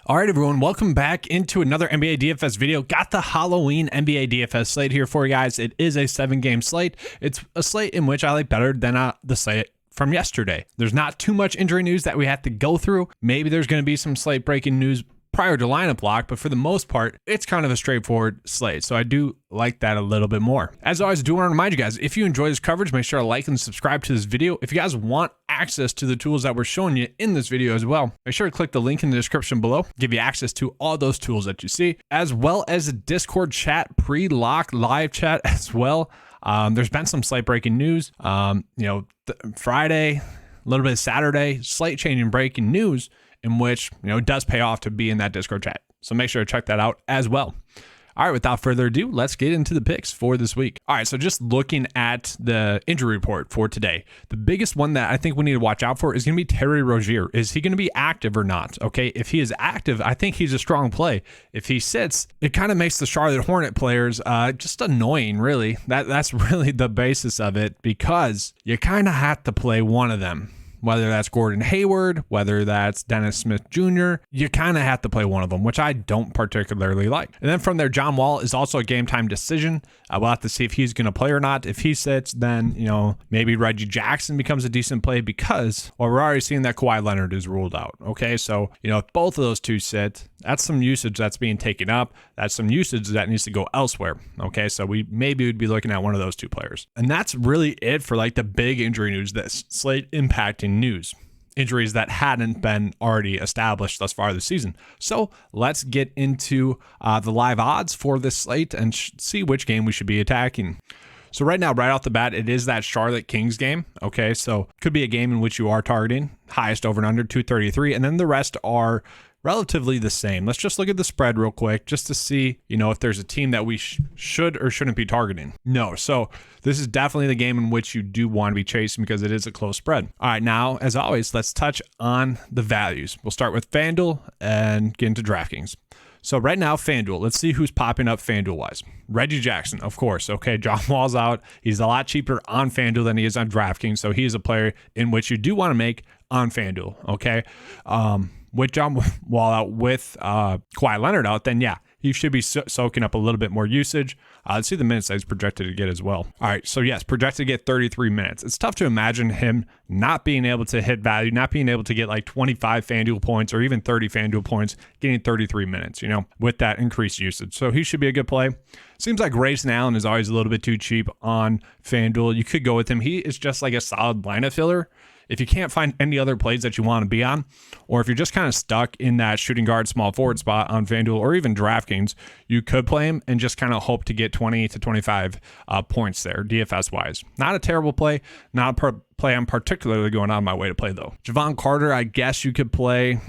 All right, everyone, welcome back into another NBA DFS video. Got the Halloween NBA DFS slate here for you guys. It is a 7-game slate. It's a slate in which I like better than the slate from yesterday. There's not too much injury news that we have to go through. Maybe there's going to be some slate breaking news prior to lineup lock, but for the most part, it's kind of a straightforward slate. So I do like that a little bit more. As always, I do want to remind you guys, if you enjoy this coverage, make sure to like and subscribe to this video. If you guys want access to the tools that we're showing you in this video as well, make sure to click the link in the description below, give you access to all those tools that you see, as well as a Discord chat, pre-lock live chat as well. There's been some slate breaking news, Friday, a little bit of Saturday, slate changing breaking news, in which, it does pay off to be in that Discord chat. So make sure to check that out as well. All right, without further ado, let's get into the picks for this week. All right, so just looking at the injury report for today, the biggest one that I think we need to watch out for is going to be Terry Rozier. Is he going to be active or not? Okay, if he is active, I think he's a strong play. If he sits, it kind of makes the Charlotte Hornet players just annoying, really. That's really the basis of it, because you kind of have to play one of them. Whether that's Gordon Hayward, whether that's Dennis Smith Jr., you kind of have to play one of them, which I don't particularly like. And then from there, John Wall is also a game time decision. We'll have to see if he's going to play or not. If he sits, then, maybe Reggie Jackson becomes a decent play because, we're already seeing that Kawhi Leonard is ruled out. Okay, so, if both of those two sit, that's some usage that's being taken up. That's some usage that needs to go elsewhere. Okay, so we maybe would be looking at one of those two players. And that's really it for the big injury news that's slate impacting news. Injuries that hadn't been already established thus far this season. So let's get into the live odds for this slate and see which game we should be attacking. So right now, right off the bat, it is that Charlotte Kings game. Okay, so could be a game in which you are targeting highest over and under 233, and then the rest are relatively the same. Let's just look at the spread real quick just to see, if there's a team that we should or shouldn't be targeting. No. So this is definitely the game in which you do want to be chasing because it is a close spread. All right. Now, as always, let's touch on the values. We'll start with FanDuel and get into DraftKings. So right now, FanDuel, let's see who's popping up FanDuel-wise. Reggie Jackson, of course. Okay, John Wall's out. He's a lot cheaper on FanDuel than he is on DraftKings, so he is a player in which you do want to make on FanDuel, okay? With John Wall out, with Kawhi Leonard out, then yeah, he should be soaking up a little bit more usage. Let's see the minutes that he's projected to get as well. All right, so yes, projected to get 33 minutes. It's tough to imagine him not being able to hit value, not being able to get 25 FanDuel points or even 30 FanDuel points, getting 33 minutes, with that increased usage. So he should be a good play. Seems like Grayson Allen is always a little bit too cheap on FanDuel. You could go with him. He is just like a solid lineup filler. If you can't find any other plays that you want to be on, or if you're just kind of stuck in that shooting guard, small forward spot on FanDuel or even DraftKings, you could play him and just kind of hope to get 20 to 25 points there, DFS-wise. Not a terrible play, not a play I'm particularly going on my way to play, though. Javon Carter, I guess you could play.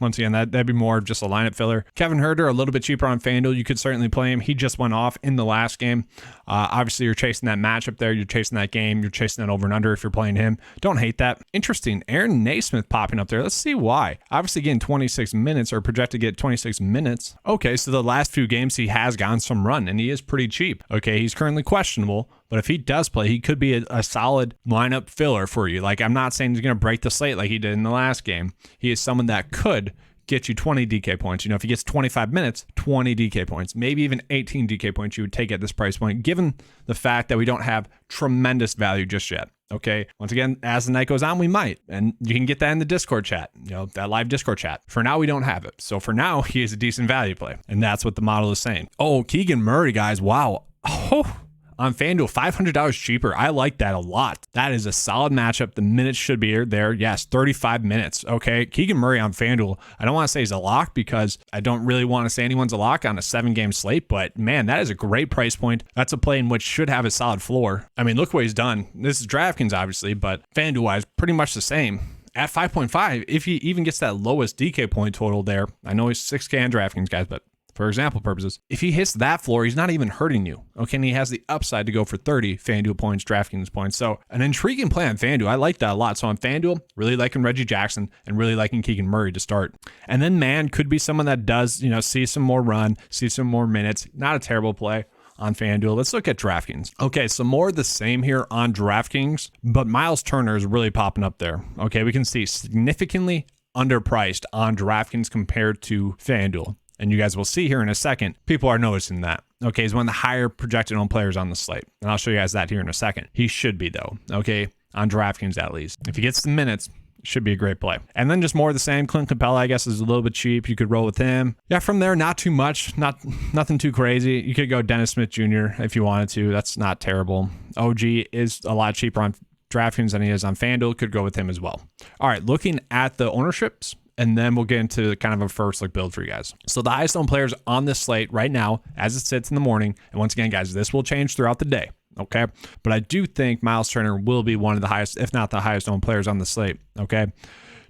Once again, that'd be more of just a lineup filler. Kevin Huerter, a little bit cheaper on FanDuel. You could certainly play him. He just went off in the last game. Obviously, you're chasing that matchup there. You're chasing that game. You're chasing that over and under if you're playing him. Don't hate that. Interesting. Aaron Naismith popping up there. Let's see why. Obviously, getting 26 minutes or projected to get 26 minutes. Okay, so the last few games, he has gotten some run, and he is pretty cheap. Okay, he's currently questionable, but if he does play, he could be a solid lineup filler for you. I'm not saying he's going to break the slate like he did in the last game. He is someone that could get you 20 DK points. If he gets 25 minutes, 20 DK points, maybe even 18 DK points you would take at this price point, given the fact that we don't have tremendous value just yet. Okay. Once again, as the night goes on, we might, and you can get that in the Discord chat, that live Discord chat. For now, we don't have it. So for now, he is a decent value play, and that's what the model is saying. Oh, Keegan Murray, guys. Wow. Oh, on FanDuel, $500 cheaper. I like that a lot. That is a solid matchup. The minutes should be there. Yes, 35 minutes. Okay, Keegan Murray on FanDuel. I don't want to say he's a lock because I don't really want to say anyone's a lock on a 7-game slate, but man, that is a great price point. That's a play in which should have a solid floor. I mean, look what he's done. This is DraftKings, obviously, but FanDuel-wise, pretty much the same. At 5.5, if he even gets that lowest DK point total there, I know he's 6K on DraftKings, guys, but for example purposes, if he hits that floor, he's not even hurting you. Okay, and he has the upside to go for 30 FanDuel points, DraftKings points. So an intriguing play on FanDuel. I like that a lot. So on FanDuel, really liking Reggie Jackson and really liking Keegan Murray to start. And then man could be someone that does, see some more run, see some more minutes. Not a terrible play on FanDuel. Let's look at DraftKings. Okay, so more of the same here on DraftKings, but Miles Turner is really popping up there. Okay, we can see significantly underpriced on DraftKings compared to FanDuel. And you guys will see here in a second, people are noticing that. Okay, he's one of the higher projected owned players on the slate. And I'll show you guys that here in a second. He should be, though, okay, on DraftKings at least. If he gets the minutes, should be a great play. And then just more of the same. Clint Capella, I guess, is a little bit cheap. You could roll with him. Yeah, from there, not too much. Nothing too crazy. You could go Dennis Smith Jr. if you wanted to. That's not terrible. OG is a lot cheaper on DraftKings than he is on FanDuel. Could go with him as well. All right, looking at the ownerships, and then we'll get into kind of a first look build for you guys. So the highest owned players on this slate right now, as it sits in the morning, and once again, guys, this will change throughout the day. Okay. But I do think Miles Turner will be one of the highest, if not the highest owned players on the slate. Okay.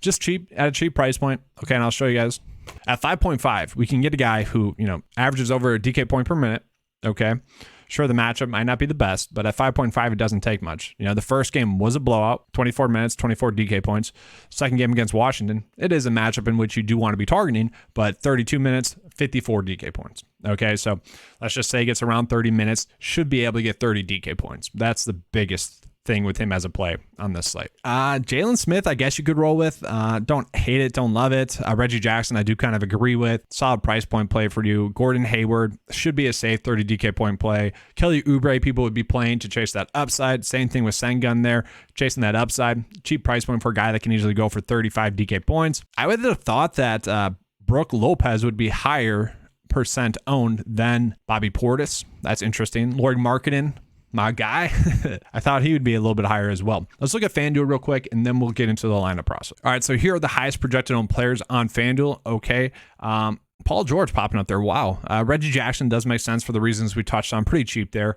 Just cheap at a cheap price point. Okay. And I'll show you guys at 5.5, we can get a guy who, averages over a DK point per minute. Okay. Sure, the matchup might not be the best, but at 5.5, it doesn't take much. The first game was a blowout, 24 minutes, 24 DK points. Second game against Washington, it is a matchup in which you do want to be targeting, but 32 minutes, 54 DK points. Okay, so let's just say he gets around 30 minutes, should be able to get 30 DK points. That's the biggest thing with him as a play on this slate. Jalen Smith, I guess you could roll with. Don't hate it, don't love it. Reggie Jackson, I do kind of agree with. Solid price point play for you. Gordon Hayward should be a safe 30 DK point play. Kelly Oubre, people would be playing to chase that upside. Same thing with Sengun there, chasing that upside. Cheap price point for a guy that can easily go for 35 DK points. I would have thought that Brooke Lopez would be higher percent owned than Bobby Portis. That's interesting. Lloyd Marketing, my guy. I thought he would be a little bit higher as well. Let's look at FanDuel real quick, and then we'll get into the lineup process. All right, so here are the highest projected owned players on FanDuel. Okay. Paul George popping up there. Wow. Reggie Jackson does make sense for the reasons we touched on. Pretty cheap there.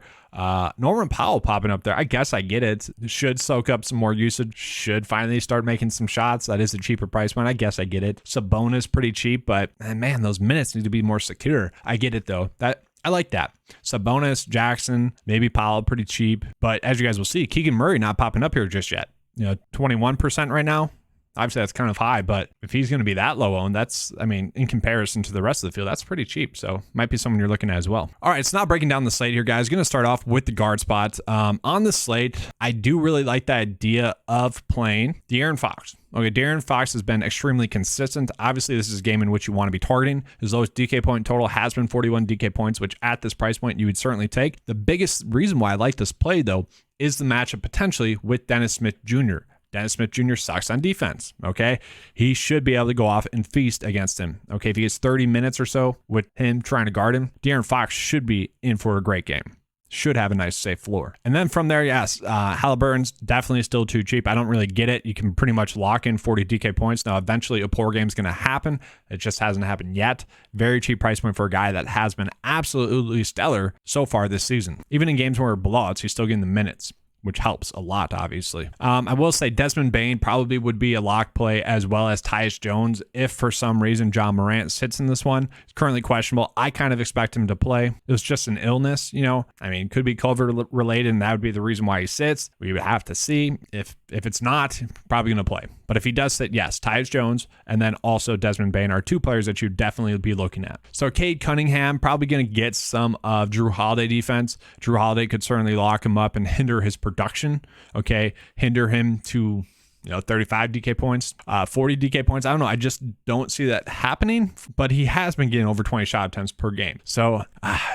Norman Powell popping up there. I guess I get it. Should soak up some more usage. Should finally start making some shots. That is a cheaper price point. I guess I get it. Sabonis pretty cheap, but man, those minutes need to be more secure. I get it though. I like that. Sabonis, Jackson, maybe Powell, pretty cheap. But as you guys will see, Keegan Murray not popping up here just yet. 21% right now. Obviously, that's kind of high, but if he's going to be that low owned, in comparison to the rest of the field, that's pretty cheap. So might be someone you're looking at as well. All right, it's not breaking down the slate here, guys. Going to start off with the guard spots. On the slate, I do really like the idea of playing De'Aaron Fox. Okay, De'Aaron Fox has been extremely consistent. Obviously, this is a game in which you want to be targeting. His lowest DK point total has been 41 DK points, which at this price point, you would certainly take. The biggest reason why I like this play, though, is the matchup potentially with Dennis Smith Jr. Dennis Smith Jr. sucks on defense, okay? He should be able to go off and feast against him, okay? If he gets 30 minutes or so with him trying to guard him, De'Aaron Fox should be in for a great game. Should have a nice, safe floor. And then from there, yes, Halliburton's definitely still too cheap. I don't really get it. You can pretty much lock in 40 DK points. Now, eventually, a poor game's going to happen. It just hasn't happened yet. Very cheap price point for a guy that has been absolutely stellar so far this season. Even in games where blowouts, he's still getting the minutes, which helps a lot, obviously. I will say Desmond Bane probably would be a lock play, as well as Tyus Jones if for some reason John Morant sits in this one. He's currently questionable. I kind of expect him to play. It was just an illness, could be COVID related, and that would be the reason why he sits. We would have to see. If it's not, probably going to play. But if he does sit, yes, Tyus Jones and then also Desmond Bane are two players that you definitely would be looking at. So Cade Cunningham probably going to get some of Drew Holiday defense. Drew Holiday could certainly lock him up and hinder his production. Okay, hinder him to 35 DK points, 40 DK points. I don't know. I just don't see that happening, but he has been getting over 20 shot attempts per game. So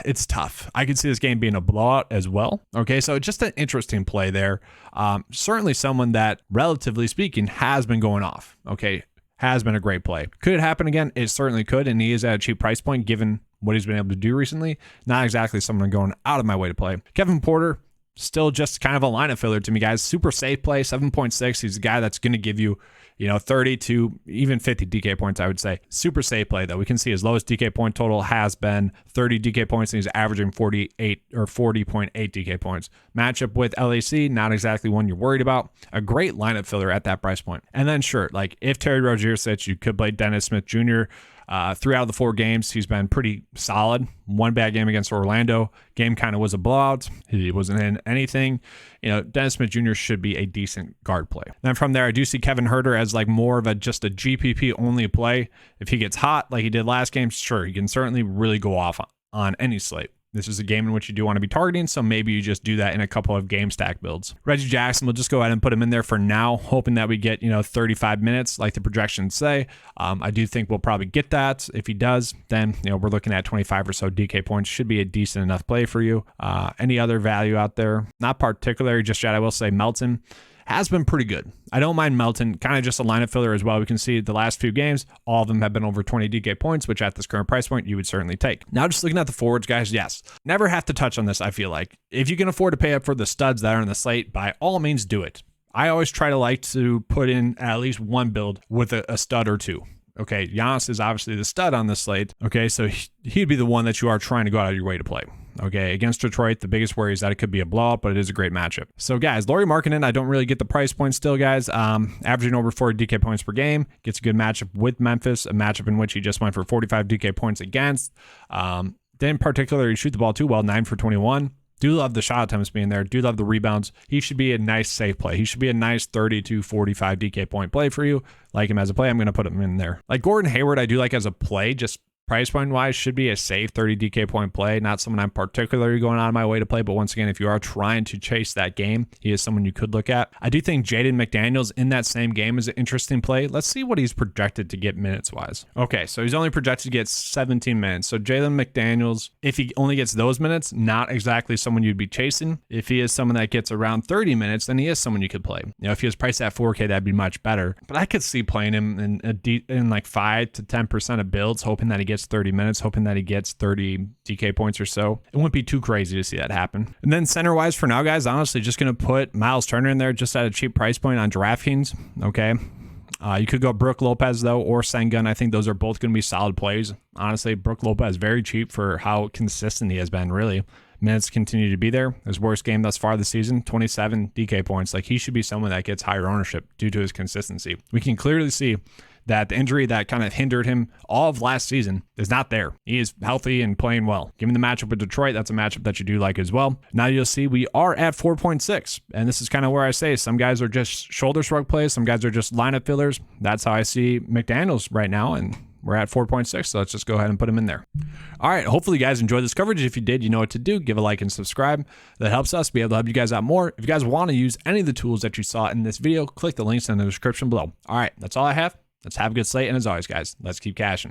it's tough. I could see this game being a blowout as well. Okay, so just an interesting play there. Certainly someone that, relatively speaking, has been going off. Okay, has been a great play. Could it happen again? It certainly could, and he is at a cheap price point given what he's been able to do recently. Not exactly someone going out of my way to play. Kevin Porter, still just kind of a lineup filler to me, guys. Super safe play, 7.6. He's a guy that's going to give you, 30 to even 50 DK points, I would say. Super safe play, though. We can see his lowest DK point total has been 30 DK points, and he's averaging 48 or 40.8 DK points. Matchup with LAC, not exactly one you're worried about. A great lineup filler at that price point. And then, sure, if Terry Rozier sits, you could play Dennis Smith Jr. 3 out of the 4 games, he's been pretty solid. One bad game against Orlando. Game kind of was a blowout. He wasn't in anything. Dennis Smith Jr. should be a decent guard play. Then from there, I do see Kevin Huerter as more of just a GPP only play. If he gets hot like he did last game, sure, he can certainly really go off on any slate. This is a game in which you do want to be targeting, so maybe you just do that in a couple of game stack builds. Reggie Jackson, we'll just go ahead and put him in there for now, hoping that we get 35 minutes like the projections say. I do think we'll probably get that. If he does, then we're looking at 25 or so DK points. Should be a decent enough play for you. Any other value out there? Not particularly just yet. I will say Melton has been pretty good. I don't mind Melton, kind of just a lineup filler as well. We can see the last few games, all of them have been over 20 DK points, which at this current price point, you would certainly take. Now, just looking at the forwards, guys, yes, never have to touch on this, I feel like. If you can afford to pay up for the studs that are on the slate, by all means, do it. I always try to put in at least one build with a stud or two. Okay, Giannis is obviously the stud on the slate. Okay, so he'd be the one that you are trying to go out of your way to play. Okay, against Detroit, the biggest worry is that it could be a blowout, but it is a great matchup. So, guys, Lauri Markkanen, I don't really get the price point still, guys. Averaging over 40 DK points per game. Gets a good matchup with Memphis, a matchup in which he just went for 45 DK points against. Didn't particularly shoot the ball too well, 9 for 21. Do love the shot attempts being there. Do love the rebounds. He should be a nice safe play. He should be a nice 30 to 45 DK point play for you. Like him as a play, I'm going to put him in there. Like Gordon Hayward, I do like as a play, just price point wise, should be a safe 30 DK point play. Not someone I'm particularly going out of my way to play, but once again, if you are trying to chase that game, he is someone you could look at. I do think Jaden McDaniels in that same game is an interesting play. Let's see what he's projected to get minutes wise. Okay, so he's only projected to get 17 minutes. So Jaden McDaniels, if he only gets those minutes, not exactly someone you'd be chasing. If he is someone that gets around 30 minutes, then he is someone you could play. If he was priced at 4K, that'd be much better. But I could see playing him in like 5 to 10% of builds, hoping that he gets 30 minutes, hoping that he gets 30 DK points or so. It wouldn't be too crazy to see that happen. And then center wise for now, guys, honestly, just going to put Miles Turner in there just at a cheap price point on DraftKings. Okay. You could go Brook Lopez, though, or Sengun. I think those are both going to be solid plays. Honestly, Brook Lopez, very cheap for how consistent he has been, really. Minutes continue to be there. His worst game thus far this season, 27 DK points. Like, he should be someone that gets higher ownership due to his consistency. We can clearly see that the injury that kind of hindered him all of last season is not there. He is healthy and playing well. Given the matchup with Detroit, that's a matchup that you do like as well. Now you'll see we are at 4.6, and this is kind of where I say some guys are just shoulder shrug plays, some guys are just lineup fillers. That's how I see McDaniels right now, and we're at 4.6, so let's just go ahead and put him in there. All right, hopefully you guys enjoyed this coverage. If you did, you know what to do. Give a like and subscribe. That helps us be able to help you guys out more. If you guys want to use any of the tools that you saw in this video, click the links in the description below. All right, that's all I have. Let's have a good slate, and as always, guys, let's keep cashing.